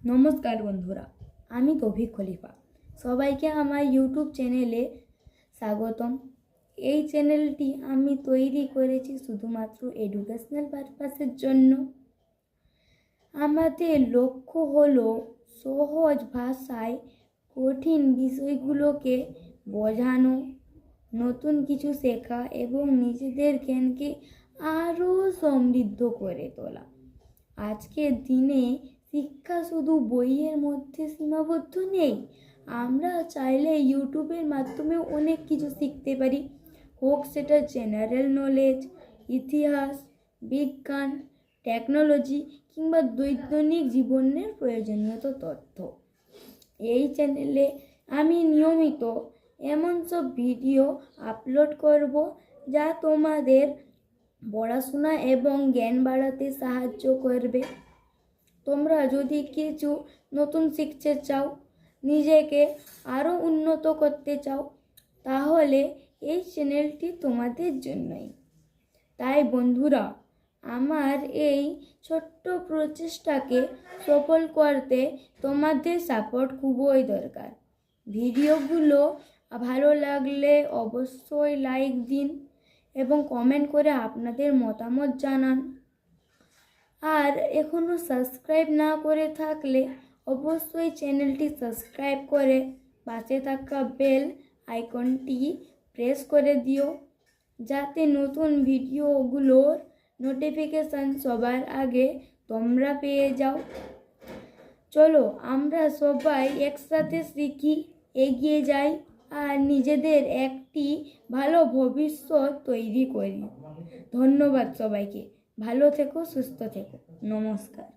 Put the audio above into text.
নমস্কার বন্ধুরা, আমি তৌফিক খলিফা। সবাইকে আমার ইউটিউব চ্যানেলে স্বাগতম। এই চ্যানেলটি আমি তৈরি করেছি শুধুমাত্র এডুকেশনাল পারপাসের জন্য। আমাদের লক্ষ্য হলো সহজ ভাষায় কঠিন বিষয়গুলোকে বোঝানো, নতুন কিছু শেখা এবং নিজেদের জ্ঞানকে আরও সমৃদ্ধ করে তোলা। আজকের দিনে শিক্ষা শুধু বইয়ের মধ্যে সীমাবদ্ধ নেই। আমরা চাইলে ইউটিউবের মাধ্যমে অনেক কিছু শিখতে পারি, হোক সেটা জেনারেল নলেজ, ইতিহাস, বিজ্ঞান, টেকনোলজি কিংবা দৈনন্দিন জীবনের প্রয়োজনীয় তথ্য। এই চ্যানেলে আমি নিয়মিত এমন সব ভিডিও আপলোড করব যা তোমাদের পড়াশোনা এবং জ্ঞান বাড়াতে সাহায্য করবে। তোমরা যদি কিছু নতুন শিখতে চাও, নিজেকে আরও উন্নত করতে চাও, তাহলে এই চ্যানেলটি তোমাদের জন্যই। তাই বন্ধুরা, আমার এই ছোট্ট প্রচেষ্টাকে সফল করতে তোমাদের সাপোর্ট খুবই দরকার। ভিডিওগুলো ভালো লাগলে অবশ্যই লাইক দিন এবং কমেন্ট করে আপনাদের মতামত জানান। আর এখনও সাবস্ক্রাইব না করে থাকলে অবশ্যই চ্যানেলটি সাবস্ক্রাইব করে পাশে থাকা বেল আইকনটি প্রেস করে দিও, যাতে নতুন ভিডিওগুলোর নোটিফিকেশান সবার আগে তোমরা পেয়ে যাও। চলো আমরা সবাই একসাথে শিখি, এগিয়ে যাই আর নিজেদের একটি ভালো ভবিষ্যৎ তৈরি করি। ধন্যবাদ সবাইকে। ভালো থেকো, সুস্থ থেকো। নমস্কার।